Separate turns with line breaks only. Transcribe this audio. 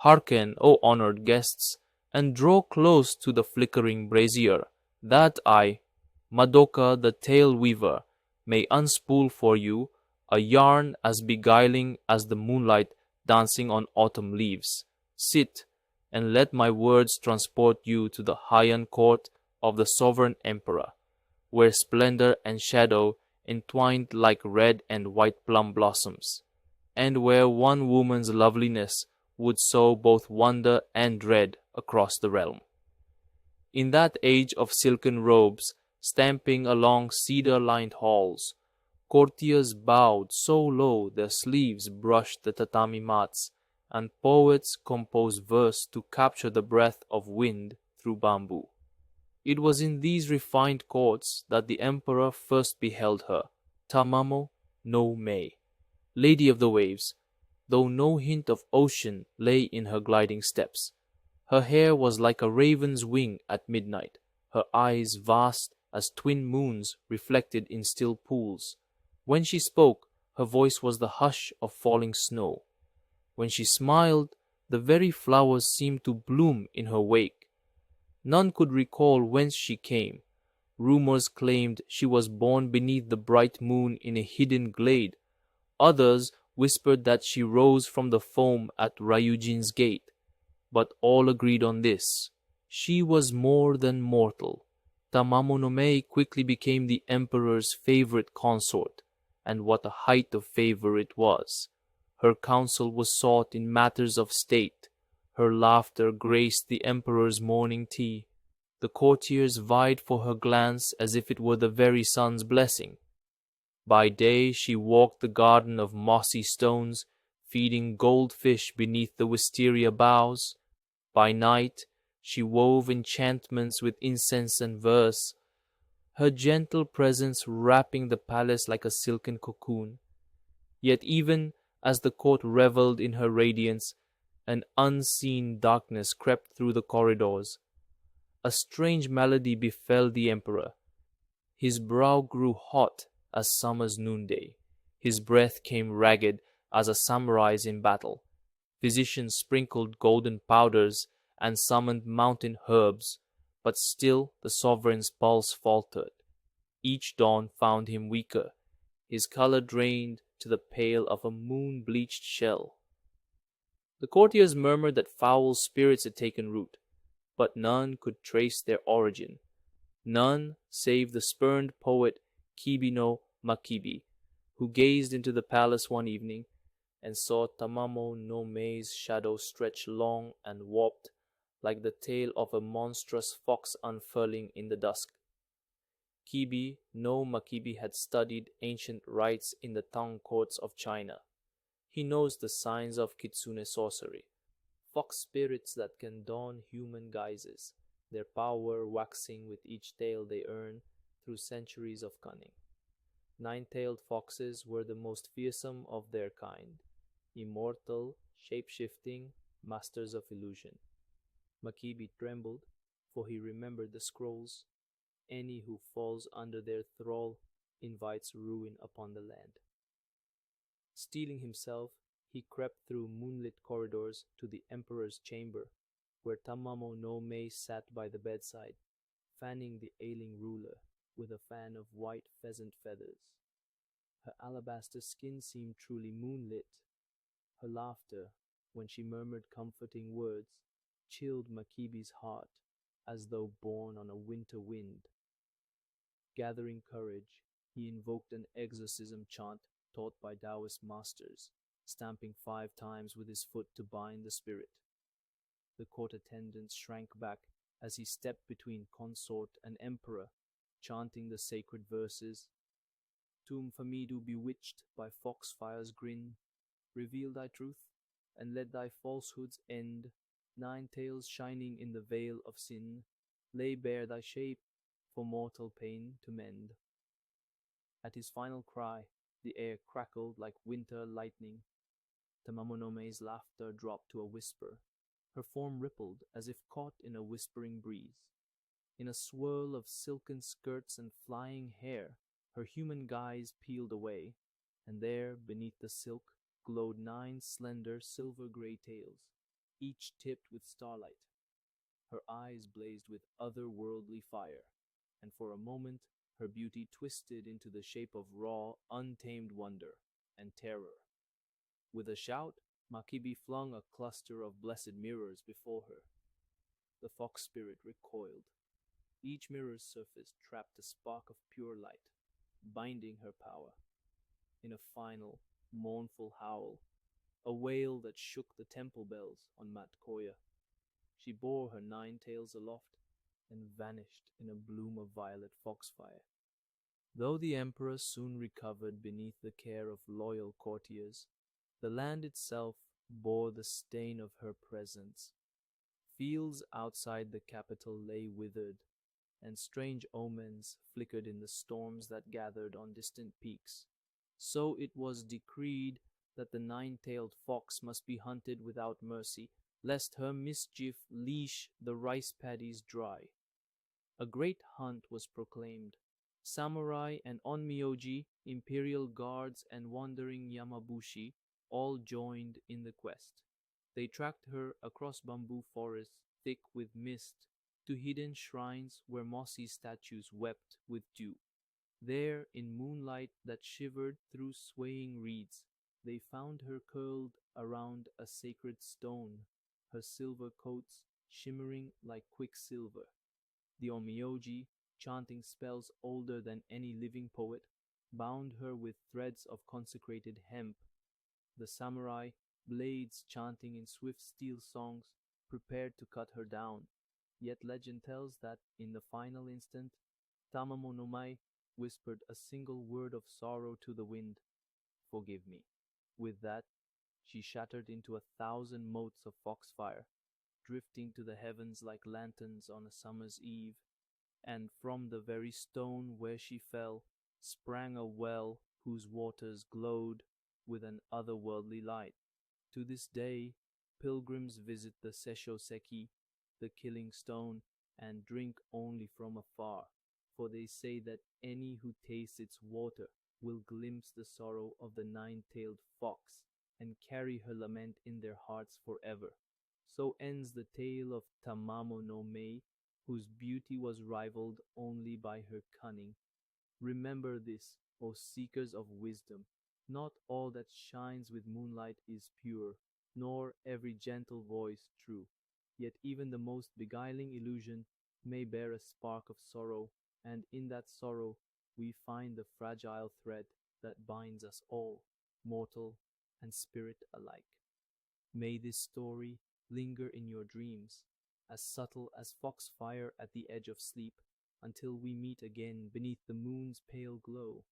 Hearken, O honored guests, and draw close to the flickering brazier, that I, Madoka the tale weaver, may unspool for you a yarn as beguiling as the moonlight dancing on autumn leaves. Sit, and let my words transport you to the Heian court of the sovereign emperor, where splendor and shadow entwined like red and white plum blossoms, and where one woman's loveliness would sow both wonder and dread across the realm. In that age of silken robes, stamping along cedar-lined halls, courtiers bowed so low their sleeves brushed the tatami mats, and poets composed verse to capture the breath of wind through bamboo. It was in these refined courts that the emperor first beheld her, Tamamo no Mei, Lady of the Waves, though no hint of ocean lay in her gliding steps. Her hair was like a raven's wing at midnight, her eyes vast as twin moons reflected in still pools. When she spoke, her voice was the hush of falling snow. When she smiled, the very flowers seemed to bloom in her wake. None could recall whence she came. Rumors claimed she was born beneath the bright moon in a hidden glade. Others whispered that she rose from the foam at Ryujin's gate. But all agreed on this: she was more than mortal. Tamamo no Mei quickly became the emperor's favorite consort, and what a height of favor it was! Her counsel was sought in matters of state. Her laughter graced the emperor's morning tea. The courtiers vied for her glance as if it were the very sun's blessing. By day she walked the garden of mossy stones, feeding goldfish beneath the wisteria boughs. By night she wove enchantments with incense and verse, her gentle presence wrapping the palace like a silken cocoon. Yet even as the court revelled in her radiance, an unseen darkness crept through the corridors. A strange malady befell the emperor. His brow grew hot as summer's noonday. His breath came ragged as a samurai's in battle. Physicians sprinkled golden powders and summoned mountain herbs, but still the sovereign's pulse faltered. Each dawn found him weaker, his color drained to the pale of a moon-bleached shell. The courtiers murmured that foul spirits had taken root, but none could trace their origin. None save the spurned poet Kibi no Makibi, who gazed into the palace one evening and saw Tamamo no Mei's shadow stretch long and warped like the tail of a monstrous fox unfurling in the dusk. Kibi no Makibi had studied ancient rites in the Tang courts of China. He knows the signs of kitsune sorcery, fox spirits that can don human guises, their power waxing with each tale they earn through centuries of cunning. Nine-tailed foxes were the most fearsome of their kind, immortal, shape-shifting, masters of illusion. Makibi trembled, for he remembered the scrolls. Any who falls under their thrall invites ruin upon the land. Steeling himself, he crept through moonlit corridors to the emperor's chamber, where Tamamo no Mei sat by the bedside, fanning the ailing ruler with a fan of white pheasant feathers. Her alabaster skin seemed truly moonlit. Her laughter, when she murmured comforting words, chilled Makibi's heart as though borne on a winter wind. Gathering courage, he invoked an exorcism chant taught by Taoist masters, stamping 5 times with his foot to bind the spirit. The court attendants shrank back as he stepped between consort and emperor, chanting the sacred verses. Tum Famidu bewitched by Foxfire's grin, reveal thy truth, and let thy falsehoods end. 9 tails shining in the veil of sin, lay bare thy shape for mortal pain to mend. At his final cry, the air crackled like winter lightning. Tamamo no Mei's laughter dropped to a whisper. Her form rippled as if caught in a whispering breeze. In a swirl of silken skirts and flying hair, her human guise peeled away, and there, beneath the silk, glowed 9 slender silver-gray tails, each tipped with starlight. Her eyes blazed with otherworldly fire, and for a moment her beauty twisted into the shape of raw, untamed wonder and terror. With a shout, Makibi flung a cluster of blessed mirrors before her. The fox spirit recoiled. Each mirror's surface trapped a spark of pure light, binding her power. In a final, mournful howl, a wail that shook the temple bells on Matkoya, she bore her 9 tails aloft and vanished in a bloom of violet foxfire. Though the emperor soon recovered beneath the care of loyal courtiers, the land itself bore the stain of her presence. Fields outside the capital lay withered, and strange omens flickered in the storms that gathered on distant peaks. So it was decreed that the 9-tailed fox must be hunted without mercy, lest her mischief leash the rice paddies dry. A great hunt was proclaimed. Samurai and onmyoji, imperial guards and wandering yamabushi all joined in the quest. They tracked her across bamboo forests thick with mist to hidden shrines where mossy statues wept with dew. There, in moonlight that shivered through swaying reeds, they found her curled around a sacred stone, her silver coats shimmering like quicksilver. The onmyoji, chanting spells older than any living poet, bound her with threads of consecrated hemp. The samurai, blades chanting in swift steel songs, prepared to cut her down. Yet legend tells that in the final instant, Tamamo no Mai whispered a single word of sorrow to the wind, "Forgive me." With that, she shattered into 1,000 motes of foxfire, drifting to the heavens like lanterns on a summer's eve. And from the very stone where she fell sprang a well whose waters glowed with an otherworldly light. To this day, pilgrims visit the Sesho Seki, the killing stone, and drink only from afar, for they say that any who tastes its water will glimpse the sorrow of the 9-tailed fox and carry her lament in their hearts forever. So ends the tale of Tamamo no Mei, whose beauty was rivaled only by her cunning. Remember this, O seekers of wisdom, not all that shines with moonlight is pure, nor every gentle voice true. Yet even the most beguiling illusion may bear a spark of sorrow, and in that sorrow we find the fragile thread that binds us all, mortal and spirit alike. May this story linger in your dreams, as subtle as foxfire at the edge of sleep, until we meet again beneath the moon's pale glow.